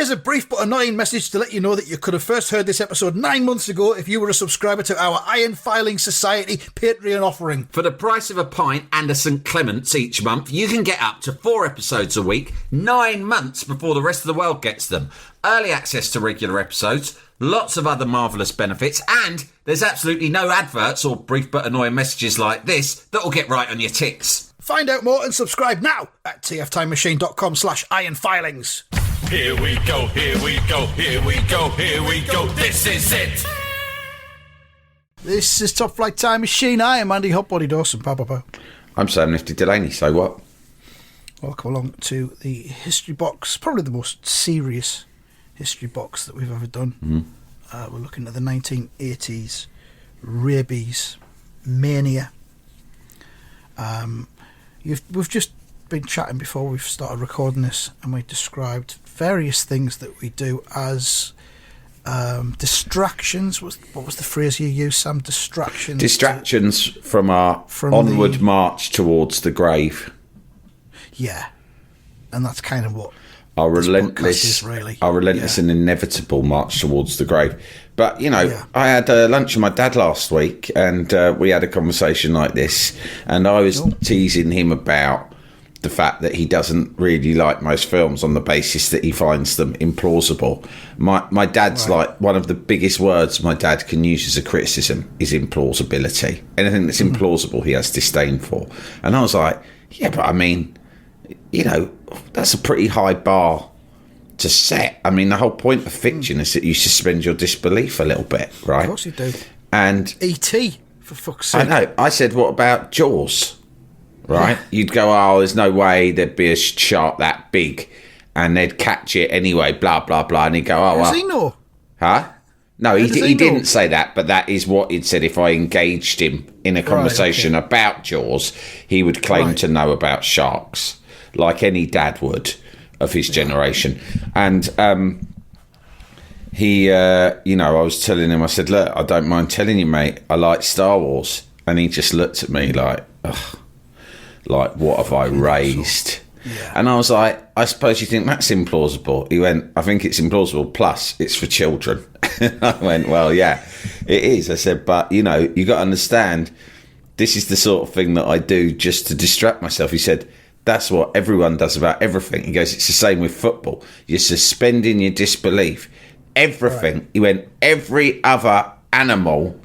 Here's a brief but annoying message to let you know that you could have first heard this episode 9 months ago if you were a subscriber to our Iron Filing Society Patreon offering. For the price of a pint and a St Clement's each month, you can get up to 4 episodes a week, 9 months before the rest of the world gets them. Early access to regular episodes, lots of other marvellous benefits, and there's absolutely no adverts or brief but annoying messages like this that will get right on your ticks. Find out more and subscribe now at tftimemachine.com/ironfilings. Here we go, here we go, here we go, here we go, this is it! This is Top Flight Time Machine. I am Andy Hotbody Dawson. Pow. I'm Sam Nifty Delaney, so what? Welcome along to the History Box, probably the most serious History Box that we've ever done. We're looking at the 1980s, Rabies, Mania. We've just been chatting before we've started recording this, and we described various things that we do as distractions. What was the phrase you used, Sam? Distractions from our onward march towards the grave. Yeah, and that's kind of what our relentless is, really. Our relentless and inevitable march towards the grave. But, you know, I had lunch with my dad last week, and we had a conversation like this, and I was teasing him about the fact that he doesn't really like most films on the basis that he finds them implausible. My dad's like, one of the biggest words my dad can use as a criticism is implausibility. Anything that's implausible he has disdain for. And I was like, yeah, but I mean, you know, that's a pretty high bar to set. I mean, the whole point of fiction is that you suspend your disbelief a little bit, right? Of course you do. And E.T., for fuck's sake. I know. I said, what about Jaws? Right? You'd go, oh, there's no way there'd be a shark that big and they'd catch it anyway, blah, blah, blah. And he'd go, oh, well. Does he know? Huh? No, he didn't say that, but that is what he'd said. If I engaged him in a conversation about Jaws, he would claim to know about sharks, like any dad would of his generation. And he, you know, I was telling him, I said, look, I don't mind telling you, mate, I like Star Wars. And he just looked at me like, ugh. Like, what have I raised? Yeah. And I was like, I suppose you think that's implausible. He went, I think it's implausible, plus it's for children. I went, well, yeah, it is. I said, but, you know, you got to understand, this is the sort of thing that I do just to distract myself. He said, that's what everyone does about everything. He goes, it's the same with football. You're suspending your disbelief. Everything. Right. He went, every other animal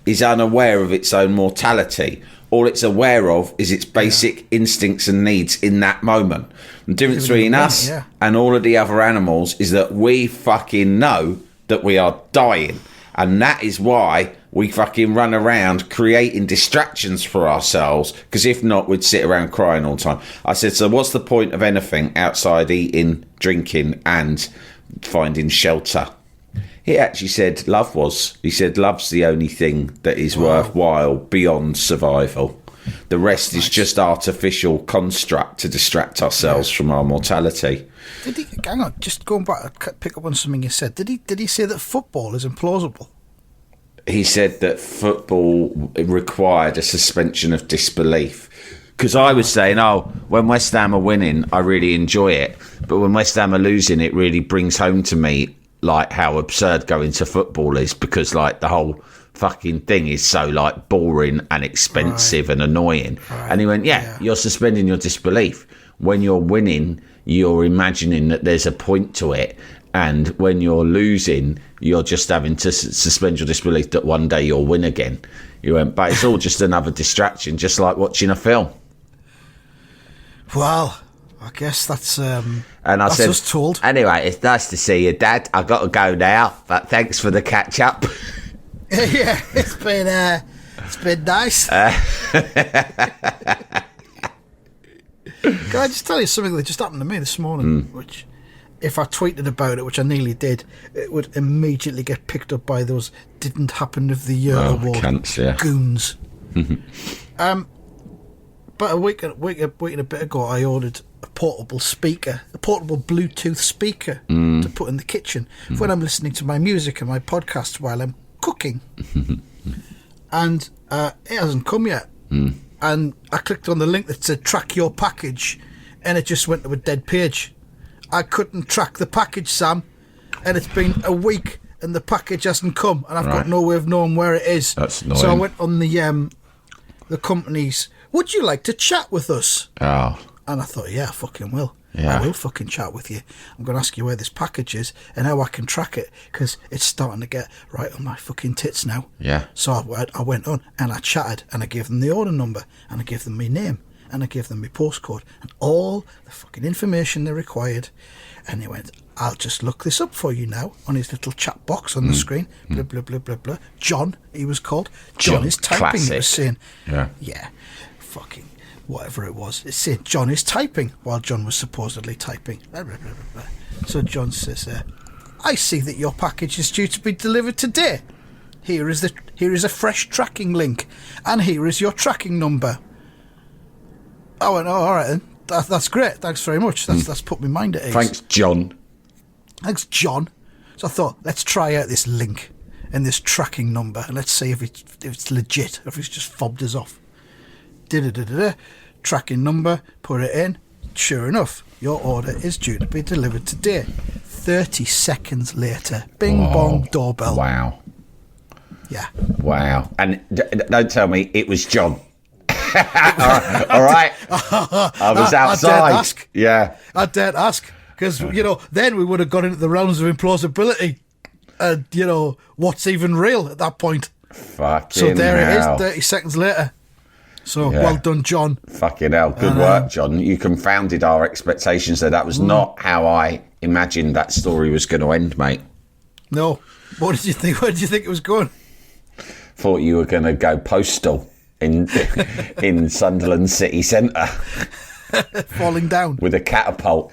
is unaware of its own mortality. All it's aware of is its basic instincts and needs in that moment. The difference between us and all of the other animals is that we fucking know that we are dying. And that is why we fucking run around creating distractions for ourselves, because if not, we'd sit around crying all the time. I said, so what's the point of anything outside eating, drinking, and finding shelter? He actually said love was. He said love's the only thing that is worthwhile beyond survival. The rest is just artificial construct to distract ourselves from our mortality. Did he, hang on, just going back, pick up on something you said. Did he say that football is implausible? He said that football required a suspension of disbelief. Because I was saying, when West Ham are winning, I really enjoy it. But when West Ham are losing, it really brings home to me like how absurd going to football is, because like the whole fucking thing is so like boring and expensive and annoying. And he went, you're suspending your disbelief. When you're winning, you're imagining that there's a point to it, and when you're losing, you're just having to suspend your disbelief that one day you'll win again. You went, but it's all just another distraction, just like watching a film. Well, I guess that's and I that's said, us told. Anyway, it's nice to see you, Dad. I've got to go now, but thanks for the catch up. Yeah, it's been nice. Can I just tell you something that just happened to me this morning, which, if I tweeted about it, which I nearly did, it would immediately get picked up by those "Didn't Happen of the Year" award goons. But a week and a bit ago, I ordered a portable speaker, a portable Bluetooth speaker to put in the kitchen for when I'm listening to my music and my podcast while I'm cooking. And it hasn't come yet. And I clicked on the link that said track your package, and it just went to a dead page. I couldn't track the package, Sam. and it's been a week and the package hasn't come, and I've got no way of knowing where it is. That's annoying. So I went on the company's, would you like to chat with us? Oh. And I thought, yeah, I fucking will. Yeah. I will fucking chat with you. I'm going to ask you where this package is and how I can track it, because it's starting to get right on my fucking tits now. Yeah. So I went on and I chatted, and I gave them the order number, and I gave them my name, and I gave them my postcode and all the fucking information they required. And they went, I'll just look this up for you now on his little chat box on the screen. Blah, blah, blah, blah, blah. John, he was called. John is typing, classic. It was saying. Yeah. Fucking whatever it was. It's saying John is typing while John was supposedly typing. Blah, blah, blah, blah, blah. So John says, I see that your package is due to be delivered today. Here is a fresh tracking link, and here is your tracking number. I went, oh, all right then. That's great. Thanks very much. That's put my mind at ease. Thanks, John. Thanks, John. So I thought, let's try out this link and this tracking number, and let's see if it's legit, or if it's just fobbed us off. Tracking number, put it in. Sure enough, your order is due to be delivered today. 30 seconds later, bing bong doorbell. Wow. Yeah. Wow. And don't tell me it was John. All right. I was outside. I dared ask. Yeah. I dared ask, because, then we would have got into the realms of implausibility. And, what's even real at that point? Fucking So there hell. it is, 30 seconds later. So, well done, John. Fucking hell. Good work, John. You confounded our expectations there. That was not how I imagined that story was going to end, mate. No. What did you think? Where did you think it was going? Thought you were going to go postal in Sunderland city centre. Falling down. With a catapult.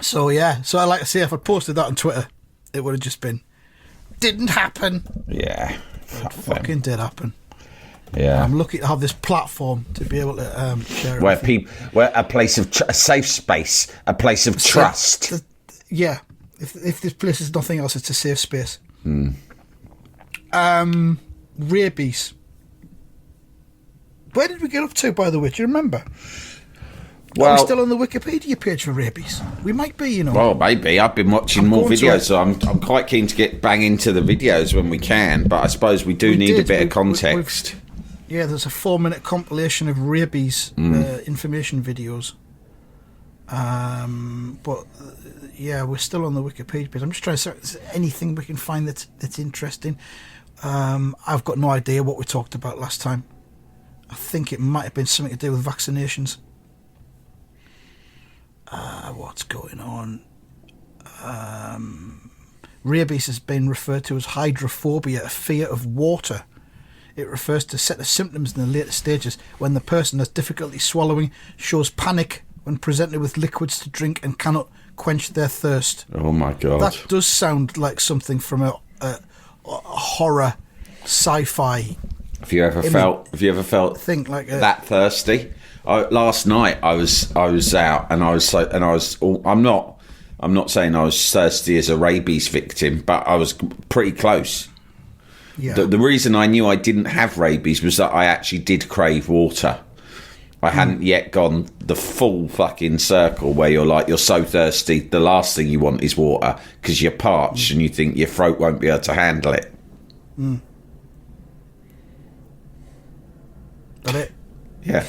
So, yeah. So, I like to say, if I posted that on Twitter, it would have just been, didn't happen. Yeah. It fucking did happen. Yeah. I'm lucky to have this platform to be able to share it. Where a place of a safe space, a place of trust. Yeah. If this place is nothing else, it's a safe space. Rabies. Where did we get up to, by the way? Do you remember? Are we still on the Wikipedia page for rabies? We might be, Well, maybe. I've been watching more videos, so I'm quite keen to get bang into the videos when we can, but I suppose we need a bit of context. Yeah, there's a 4-minute compilation of rabies information videos. But yeah, we're still on the Wikipedia page. I'm just trying to see if there's anything we can find that's interesting. I've got no idea what we talked about last time. I think it might have been something to do with vaccinations. What's going on? Rabies has been referred to as hydrophobia, a fear of water. It refers to a set of symptoms in the later stages when the person has difficulty swallowing, shows panic when presented with liquids to drink, and cannot quench their thirst. Oh my God. That does sound like something from a horror sci-fi. Have you ever felt that thirsty? Last night I was out and I'm not saying I was thirsty as a rabies victim, but I was pretty close. Yeah. The reason I knew I didn't have rabies was that I actually did crave water. I hadn't yet gone the full fucking circle where you're so thirsty, the last thing you want is water because you're parched and you think your throat won't be able to handle it. Got it? Yeah.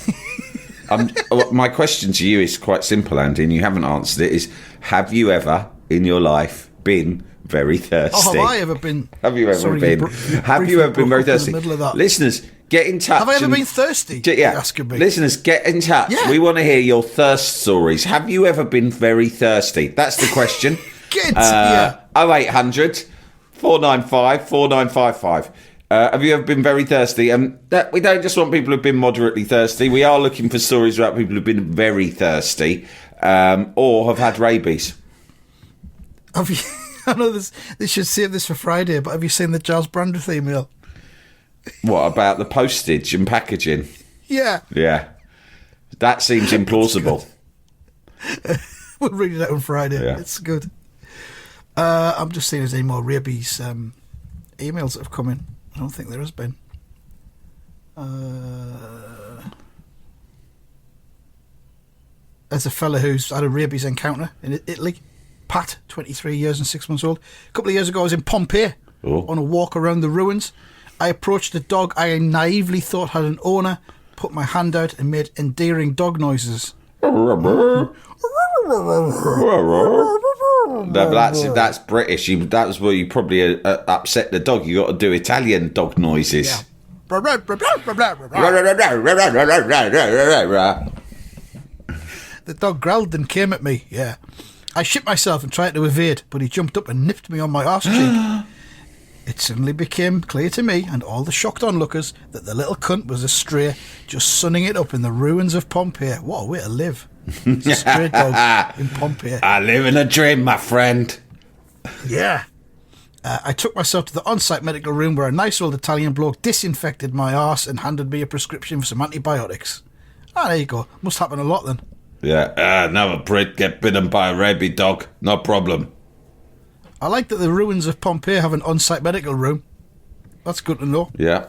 My question to you is quite simple, Andy, and you haven't answered it, is have you ever in your life been very thirsty? Oh, have I ever been? Have you ever been? Have you ever been very thirsty? Listeners, get in touch. Have I ever been thirsty? Yeah. Asking me. Listeners, get in touch. Yeah. We want to hear your thirst stories. Have you ever been very thirsty? That's the question. Get 0800 495 4955. Have you ever been very thirsty? We don't just want people who've been moderately thirsty. We are looking for stories about people who've been very thirsty or have had rabies. Have you? I know they should save this for Friday, but have you seen the Giles Brandreth email? What about the postage and packaging? Yeah. Yeah. That seems implausible. We'll read it out on Friday. Yeah. It's good. I'm just seeing if there's any more rabies emails that have come in. I don't think there has been. There's a fella who's had a rabies encounter in Italy. Pat, 23 years and 6 months old. A couple of years ago, I was in Pompeii on a walk around the ruins. I approached a dog I naively thought had an owner, put my hand out and made endearing dog noises. No, but that's British. That was where you probably upset the dog. You got to do Italian dog noises. Yeah. The dog growled and came at me. Yeah, I shit myself and tried to evade, but he jumped up and nipped me on my arse cheek. It suddenly became clear to me and all the shocked onlookers that the little cunt was a stray, just sunning it up in the ruins of Pompeii. What a way to live! It's a stray dog in Pompeii. I live in a dream, my friend. Yeah. I took myself to the on-site medical room where a nice old Italian bloke disinfected my arse and handed me a prescription for some antibiotics. Ah, there you go. Must happen a lot then. Yeah, another Brit get bitten by a rabies dog. No problem. I like that the ruins of Pompeii have an on-site medical room. That's good to know. Yeah.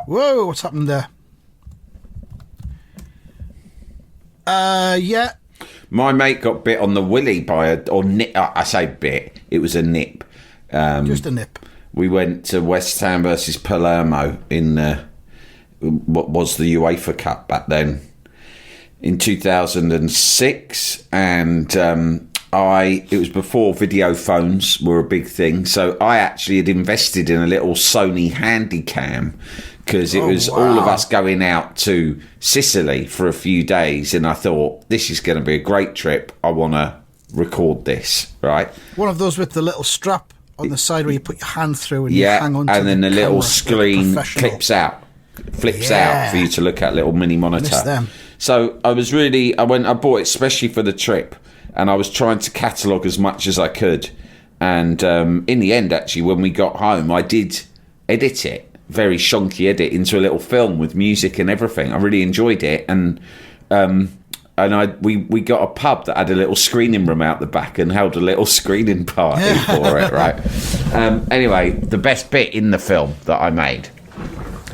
Whoa, what's happened there? Yeah. My mate got bit on the willy by I say bit. It was a nip. Just a nip. We went to West Ham versus Palermo in what was the UEFA Cup back then in 2006, and it was before video phones were a big thing, so I actually had invested in a little Sony Handycam because it was all of us going out to Sicily for a few days, and I thought, this is going to be a great trip. I want to record this, right? One of those with the little strap on the side where you put your hand through and you hang on to and then the little screen flips out for you to look at, little mini monitor. Miss them. So I bought it especially for the trip, and I was trying to catalogue as much as I could. And in the end, actually, when we got home, I did edit it, very shonky edit, into a little film with music and everything. I really enjoyed it, and we got a pub that had a little screening room out the back and held a little screening party for it, right? Anyway, the best bit in the film that I made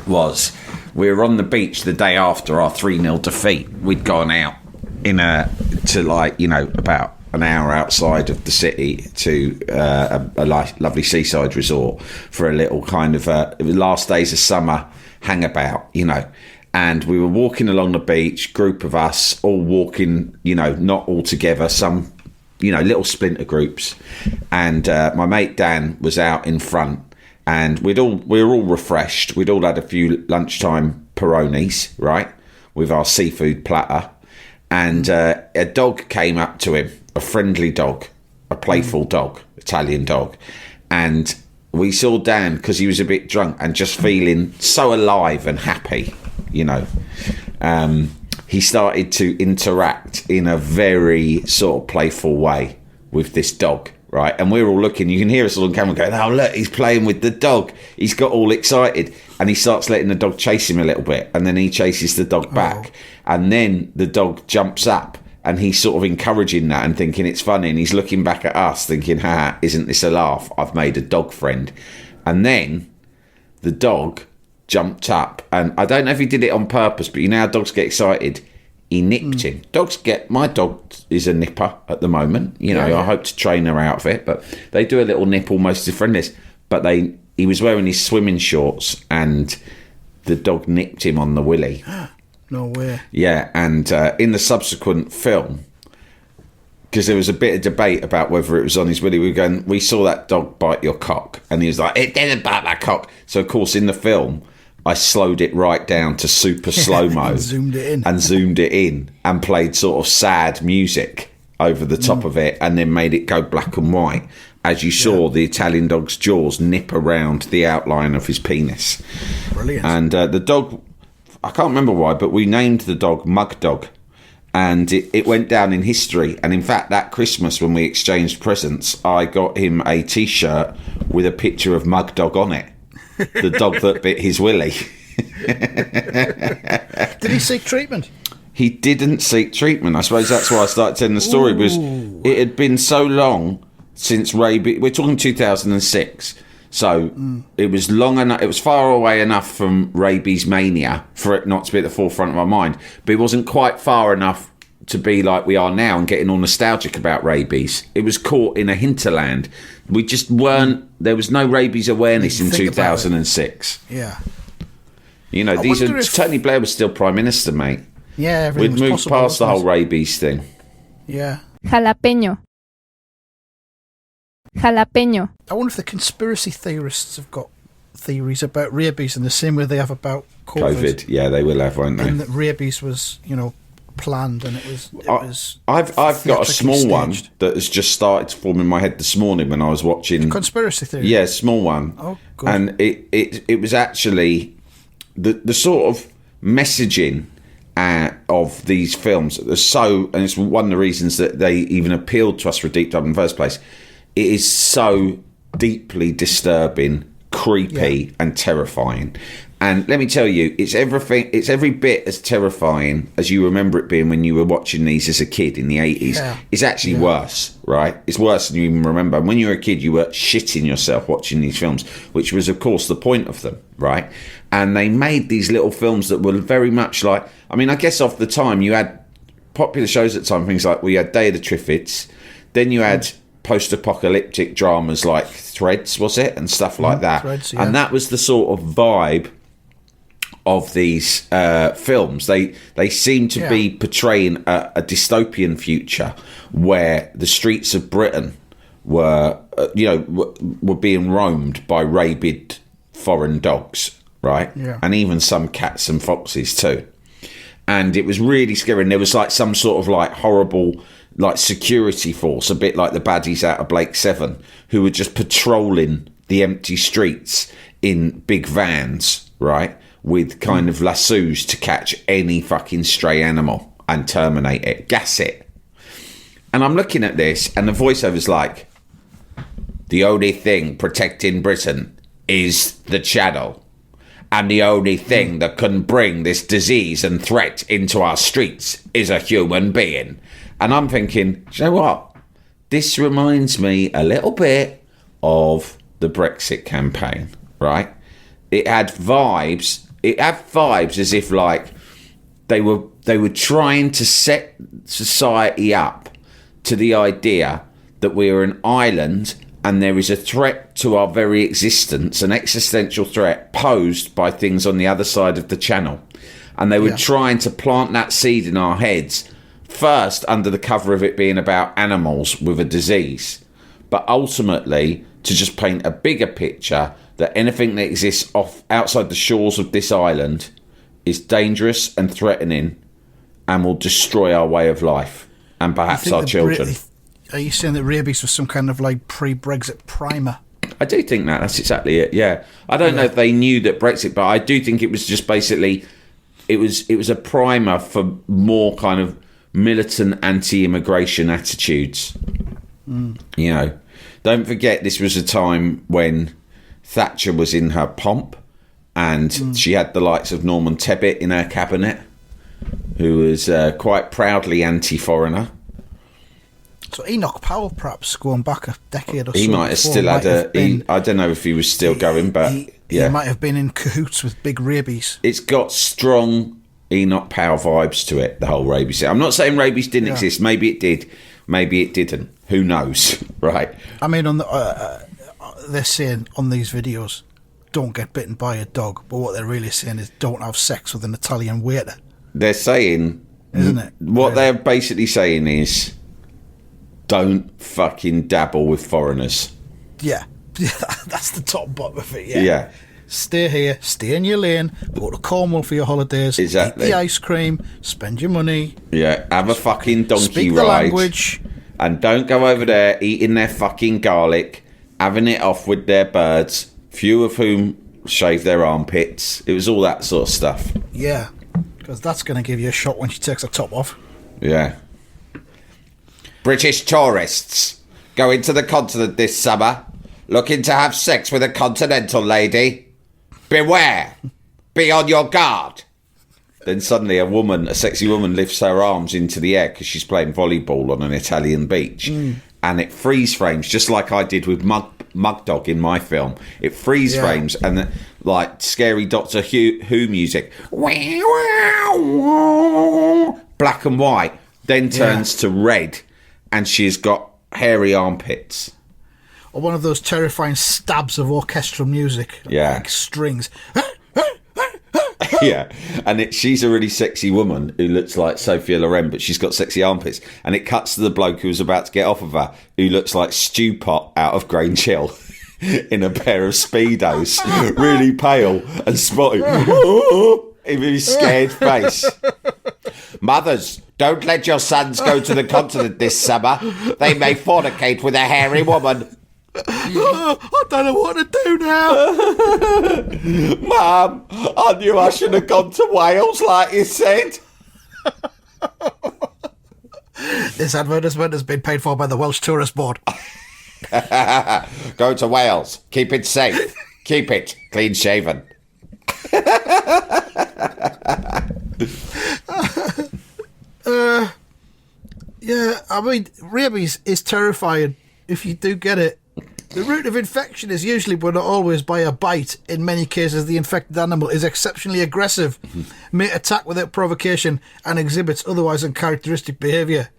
was we were on the beach the day after our 3-0 defeat. We'd gone out about an hour outside of the city to a lovely seaside resort for a little kind of it was last days of summer hangabout, and we were walking along the beach, group of us all walking, not all together, some little splinter groups, and my mate Dan was out in front, and we were all refreshed. We'd all had a few lunchtime Peronis, right, with our seafood platter, and a dog came up to him, a friendly dog, a playful dog, Italian dog, and we saw Dan, because he was a bit drunk and just feeling so alive and happy, he started to interact in a very sort of playful way with this dog, right? And we're all looking, you can hear us all on camera going, oh look, he's playing with the dog. He's got all excited, and he starts letting the dog chase him a little bit, and then he chases the dog back, and then the dog jumps up, and he's sort of encouraging that and thinking it's funny, and he's looking back at us thinking, isn't this a laugh? I've made a dog friend. And then the dog jumped up, and I don't know if he did it on purpose, but how dogs get excited. He nipped him. My dog is a nipper at the moment. I hope to train her out of it, but they do a little nip almost as friendless. But he was wearing his swimming shorts, and the dog nipped him on the willy. No way. Yeah, and in the subsequent film, because there was a bit of debate about whether it was on his willy, we saw that dog bite your cock, and he was like, it didn't bite my cock. So of course in the film, I slowed it right down to super slow-mo and zoomed it in and played sort of sad music over the top of it, and then made it go black and white as you saw the Italian dog's jaws nip around the outline of his penis. Brilliant. And the dog, I can't remember why, but we named the dog Mug Dog, and it went down in history. And in fact, that Christmas when we exchanged presents, I got him a T-shirt with a picture of Mug Dog on it. The dog that bit his willy. Did he seek treatment? He didn't seek treatment. I suppose that's why I started telling the story, because it had been so long since rabies. We're talking 2006, so it was long enough. It was far away enough from rabies mania for it not to be at the forefront of my mind, but it wasn't quite far enough to be like we are now and getting all nostalgic about rabies. It was caught in a hinterland. We just weren't. There was no rabies awareness in 2006. Yeah. You know, Tony Blair was still Prime Minister, mate. Yeah, we'd moved past the whole rabies thing. Yeah. Jalapeño. Jalapeño. I wonder if the conspiracy theorists have got theories about rabies in the same way they have about COVID. Yeah, they will have, won't they? And that rabies was, planned, and it was. I've got a small staged one that has just started to form in my head this morning when I was watching conspiracy theory. Yeah, small one. Oh, good. And it was actually the sort of messaging of these films. And it's one of the reasons that they even appealed to us for Deep Dive in the first place. It is so deeply disturbing, creepy, and terrifying. And let me tell you, it's every bit as terrifying as you remember it being when you were watching these as a kid in the 80s. Yeah. It's actually worse, right? It's worse than you even remember. And when you were a kid, you were shitting yourself watching these films, which was, of course, the point of them, right? And they made these little films that were very much like... I mean, I guess off the time, you had popular shows at the time, things like, we had Day of the Triffids, then you had... post-apocalyptic dramas like Threads, was it? And stuff like that. Threads, yeah. And that was the sort of vibe of these films. They seem to be portraying a dystopian future where the streets of Britain were being roamed by rabid foreign dogs, right? Yeah. And even some cats and foxes too. And it was really scary. And there was like some sort of like horrible... like security force, a bit like the baddies out of Blake 7, who were just patrolling the empty streets in big vans, right, with kind of lassos to catch any fucking stray animal and terminate it, gas it. And I'm looking at this, and the voiceover's like, the only thing protecting Britain is the Channel. And the only thing that can bring this disease and threat into our streets is a human being. And I'm thinking, do you know what? This reminds me a little bit of the Brexit campaign, right? It had vibes. It had vibes as if like they were trying to set society up to the idea that we are an island and there is a threat to our very existence, an existential threat posed by things on the other side of the channel. And they were trying to plant that seed in our heads, first under the cover of it being about animals with a disease, but ultimately to just paint a bigger picture that anything that exists outside the shores of this island is dangerous and threatening and will destroy our way of life and perhaps our children. Are you saying that rabies was some kind of like pre-Brexit primer? I do think that's exactly it, yeah. I don't know if they knew that Brexit, but I do think it was just basically, it was a primer for more kind of militant anti-immigration attitudes. You know, don't forget this was a time when Thatcher was in her pomp and she had the likes of Norman Tebbit in her cabinet, who was quite proudly anti-foreigner. So Enoch Powell, perhaps going back a decade or so, he might have still had I don't know if he was still going, but he might have been in cahoots with big rabies. It's got strong Enoch Powell vibes to it, the whole rabies thing. I'm not saying rabies didn't exist. Maybe it did. Maybe it didn't. Who knows, right? I mean, on the they're saying on these videos, don't get bitten by a dog. But what they're really saying is don't have sex with an Italian waiter. They're saying... Isn't it? What they're basically saying is don't fucking dabble with foreigners. Yeah. That's the top bottom of it, Yeah. Stay here, stay in your lane, go to Cornwall for your holidays, exactly. Eat the ice cream, spend your money. Yeah, have a fucking donkey speak ride. The language. And don't go over there eating their fucking garlic, having it off with their birds, few of whom shave their armpits. It was all that sort of stuff. Yeah, because that's going to give you a shock when she takes her top off. Yeah. British tourists going to the continent this summer, looking to have sex with a continental lady. Beware! Be on your guard! Then suddenly a sexy woman lifts her arms into the air because she's playing volleyball on an Italian beach. And it freeze frames, just like I did with Mug Dog in my film. It freeze frames and like scary Doctor Who music. Black and white. then turns to red, and she's got hairy armpits. Or one of those terrifying stabs of orchestral music. Yeah. Like strings. Yeah, and she's a really sexy woman who looks like Sophia Loren, but she's got sexy armpits. And it cuts to the bloke who was about to get off of her, who looks like Stew Pot out of Grange Hill in a pair of Speedos, really pale and spotty. In his scared face. Mothers, don't let your sons go to the continent this summer. They may fornicate with a hairy woman. I don't know what to do now. Mum, I knew I should have gone to Wales like you said. This advertisement has been paid for by the Welsh Tourist Board. Go to Wales. Keep it safe. Keep it clean shaven. Yeah, I mean, rabies is terrifying if you do get it. The route of infection is usually, but not always, by a bite. In many cases, the infected animal is exceptionally aggressive, may attack without provocation, and exhibits otherwise uncharacteristic behaviour,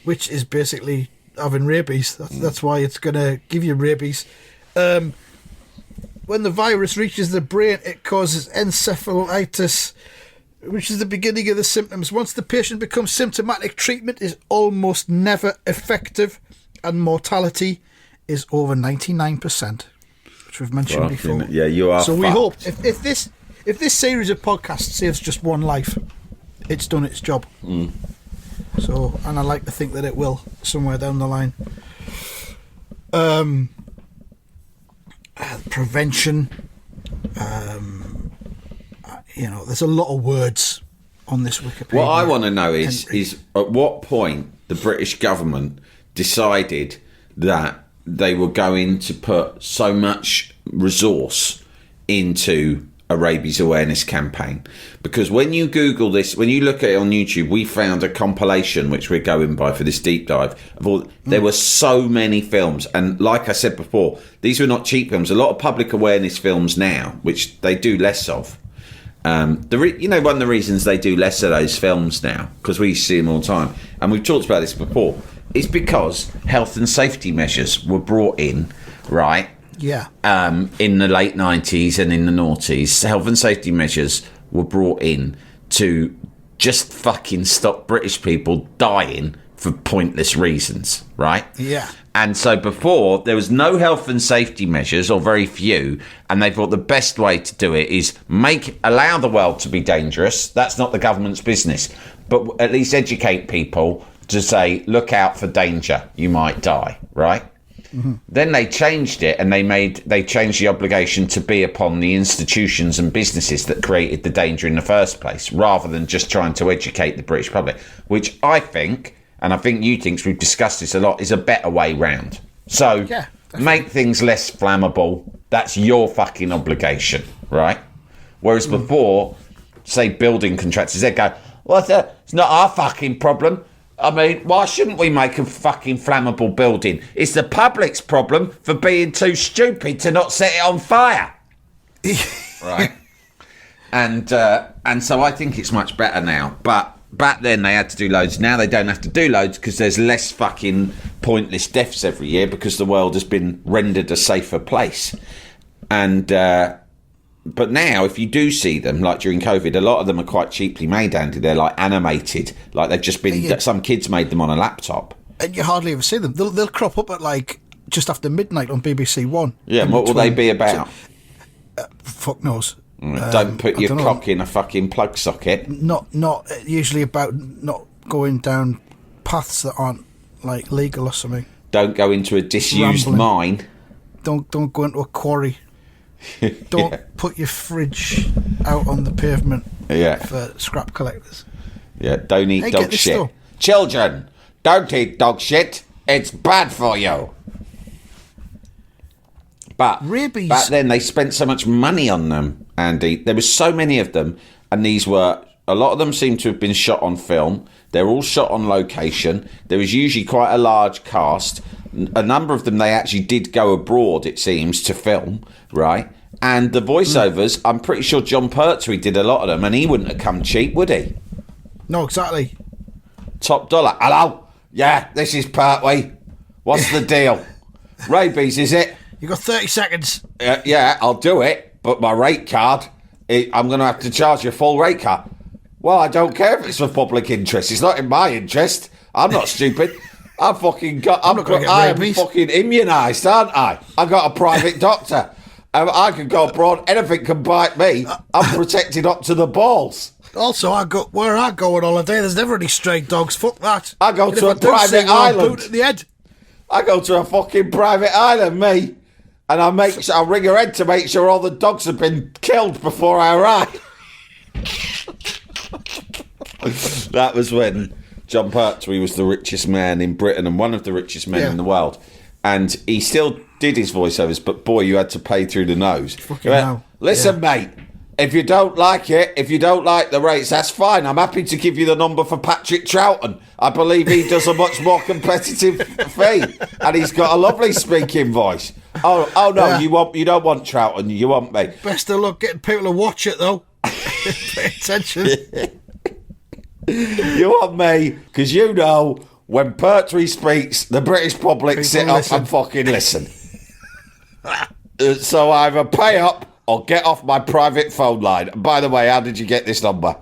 which is basically having rabies. That's why it's going to give you rabies. When the virus reaches the brain, it causes encephalitis, which is the beginning of the symptoms. Once the patient becomes symptomatic, treatment is almost never effective, and mortality is over 99%, which we've mentioned before. Yeah, you are. So fucked. we hope if this series of podcasts saves just one life, it's done its job. So, and I like to think that it will somewhere down the line. Prevention. There's a lot of words on this Wikipedia. What I want to know is at what point the British government decided that they were going to put so much resource into a rabies awareness campaign. Because when you Google this, when you look at it on YouTube, we found a compilation, which we're going by for this deep dive, of all. There were so many films. And like I said before, these were not cheap films. A lot of public awareness films now, which they do less of. One of the reasons they do less of those films now, because we see them all the time, and we've talked about this before, is because health and safety measures were brought in, right? Yeah. In the late 90s and in the noughties, health and safety measures were brought in to just fucking stop British people dying for pointless reasons, right? Yeah. And so before, there was no health and safety measures, or very few, and they thought the best way to do it is allow the world to be dangerous. That's not the government's business. But at least educate people to say, look out for danger, you might die, right? Mm-hmm. Then they changed it, and they changed the obligation to be upon the institutions and businesses that created the danger in the first place, rather than just trying to educate the British public, which I think, and I think you think, we've discussed this a lot, is a better way round. So make things less flammable. That's your fucking obligation, right? Whereas before, say building contractors, they'd go, well, it's not our fucking problem. I mean, why shouldn't we make a fucking flammable building? It's the public's problem for being too stupid to not set it on fire. Right? And so I think it's much better now. But back then they had to do loads. Now they don't have to do loads because there's less fucking pointless deaths every year because the world has been rendered a safer place. And but now, if you do see them, like during COVID, a lot of them are quite cheaply made, Andy. They're like animated, like they've just been. Some kids made them on a laptop, and you hardly ever see them. They'll crop up at like just after midnight on BBC One. Yeah, and what will they be about? Fuck knows. Don't put your cock in a fucking plug socket. Not usually about not going down paths that aren't like legal or something. Don't go into a disused mine. Don't go into a quarry. Don't put your fridge out on the pavement for scrap collectors. Yeah, don't eat dog shit. Children, don't eat dog shit. It's bad for you. But rabies. Back then they spent so much money on them, Andy. There was so many of them, and a lot of them seem to have been shot on film. They're all shot on location. There was usually quite a large cast. A number of them, they actually did go abroad, it seems, to film, right? And the voiceovers, I'm pretty sure Jon Pertwee did a lot of them, and he wouldn't have come cheap, would he? No, exactly. Top dollar. Hello? Yeah, this is Pertwee. What's the deal? Rabies, is it? You got 30 seconds. Yeah, I'll do it, but my rate card, I'm going to have to charge you full rate card. Well, I don't care if it's for public interest. It's not in my interest. I'm not stupid. I'm fucking I'm fucking immunised, aren't I? I got a private doctor. I can go abroad. Anything can bite me. I'm protected up to the balls. Also, where I go on holiday, there's never any stray dogs. Fuck that. I go to a private island. At the head. I go to a fucking private island, me, and I ring her head to make sure all the dogs have been killed before I arrive. That was when Jon Pertwee was the richest man in Britain and one of the richest men in the world. And he still did his voiceovers, but boy, you had to pay through the nose. Listen, mate, if you don't like it, if you don't like the rates, that's fine. I'm happy to give you the number for Patrick Troughton. I believe he does a much more competitive fee, and he's got a lovely speaking voice. Oh no, you don't want Troughton, you want me. Best of luck getting people to watch it, though. Pay attention. You want me, because you know, when Pertwee speaks, the British public sit up and fucking listen. So either pay up or get off my private phone line. And by the way, how did you get this number?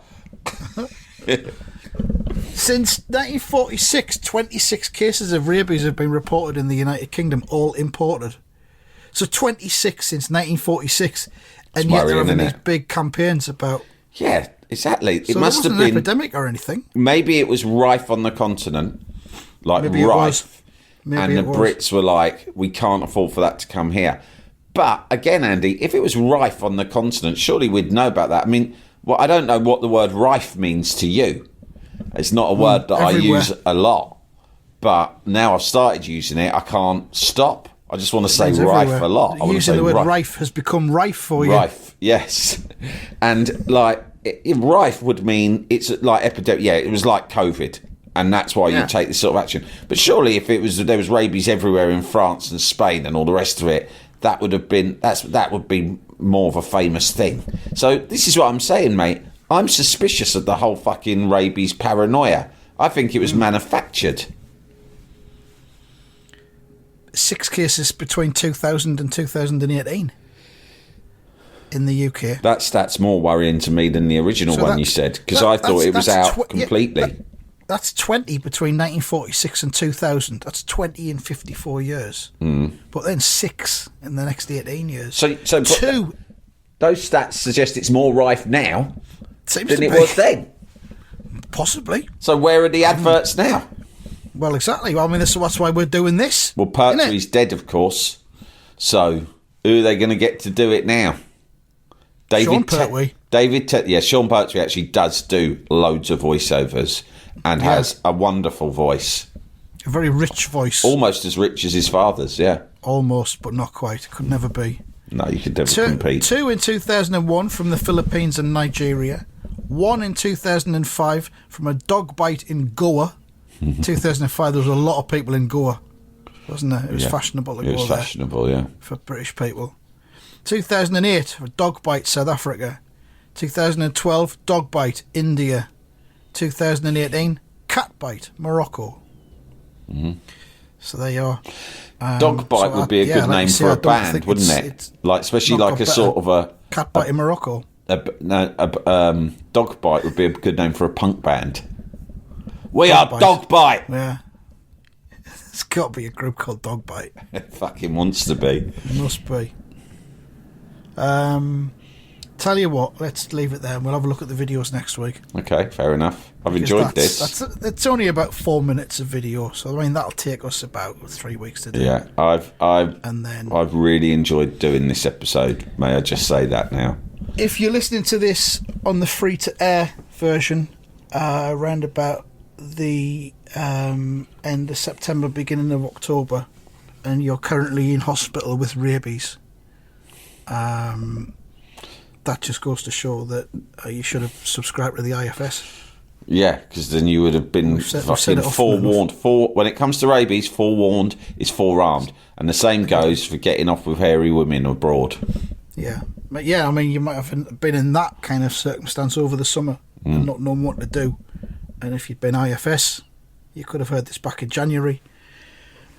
Since 1946, 26 cases of rabies have been reported in the United Kingdom, all imported. So 26 since 1946, and yet they're having these big campaigns about... Yeah, exactly. It must have been an epidemic or anything. Maybe it was rife on the continent, like maybe rife. Maybe and the Brits were like, we can't afford for that to come here. But again, Andy, if it was rife on the continent, surely we'd know about that. I mean, well, I don't know what the word rife means to you. It's not a word that everywhere. I use a lot. But now I've started using it, I can't stop. I just want to say rife everywhere. A lot. Using the word rife has become rife for you. Rife, yes. And like, rife would mean it's like epidemic. Yeah, it was like COVID. And that's why you take this sort of action. But surely if there was rabies everywhere in France and Spain and all the rest of it, that would be more of a famous thing. So this is what I'm saying, mate. I'm suspicious of the whole fucking rabies paranoia. I think it was manufactured. 6 cases between 2000 and 2018 in the UK. That's more worrying to me than the original one you said, because I thought it was out completely. That's 20 between 1946 and 2000. That's 20 in 54 years. But then 6 in the next 18 years. So 2. Those stats suggest it's more rife now than it was then. Possibly. So where are the adverts now? Well, exactly. Well, I mean, that's why we're doing this. Well, Pertwee's dead, of course. So who are they going to get to do it now? Jon Pertwee. Jon Pertwee actually does do loads of voiceovers and has a wonderful voice. A very rich voice. Almost as rich as his father's, yeah. Almost, but not quite. Could never be. No, you could never compete. 2 in 2001 from the Philippines and Nigeria. 1 in 2005 from a dog bite in Goa. 2005, there was a lot of people in Goa, wasn't there? It was fashionable to go there. It was fashionable, yeah. For British people. 2008, a dog bite, South Africa. 2012, dog bite, India. 2018, cat bite, Morocco. So there you are. Dog bite would be a good name for a band, wouldn't it? Like, especially like a sort of a cat bite in Morocco. Dog bite would be a good name for a punk band. We are Dog Bite. Yeah. It's got to be a group called Dog Bite. It fucking wants to be. It must be. Tell you what, let's leave it there and we'll have a look at the videos next week. Okay, fair enough. I've enjoyed this. It's only about 4 minutes of video, so I mean that'll take us about 3 weeks to do. Yeah, I've really enjoyed doing this episode. May I just say that now? If you're listening to this on the free to air version, around about the end of September, beginning of October, and you're currently in hospital with rabies, that just goes to show that you should have subscribed to the IFS. Yeah, because then you would have been fucking forewarned. When it comes to rabies, forewarned is forearmed, and the same goes for getting off with hairy women abroad. Yeah, but I mean, you might have been in that kind of circumstance over the summer and not known what to do. And if you'd been IFS, you could have heard this back in January,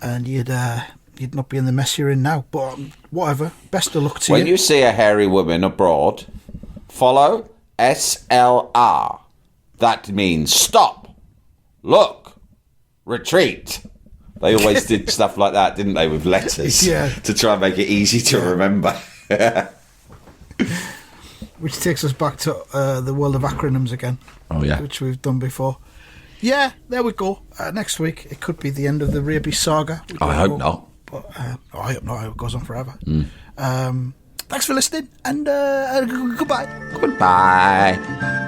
and you'd not be in the mess you're in now. But whatever. Best of luck to you. When you see a hairy woman abroad, follow SLR. That means stop, look, retreat. They always did stuff like that, didn't they, with letters? To try and make it easy to remember. Which takes us back to the world of acronyms again. Oh, yeah. Which we've done before. Yeah, there we go. Next week, it could be the end of the Rabies saga. I hope not. But I hope not. It goes on forever. Thanks for listening, and goodbye. Goodbye.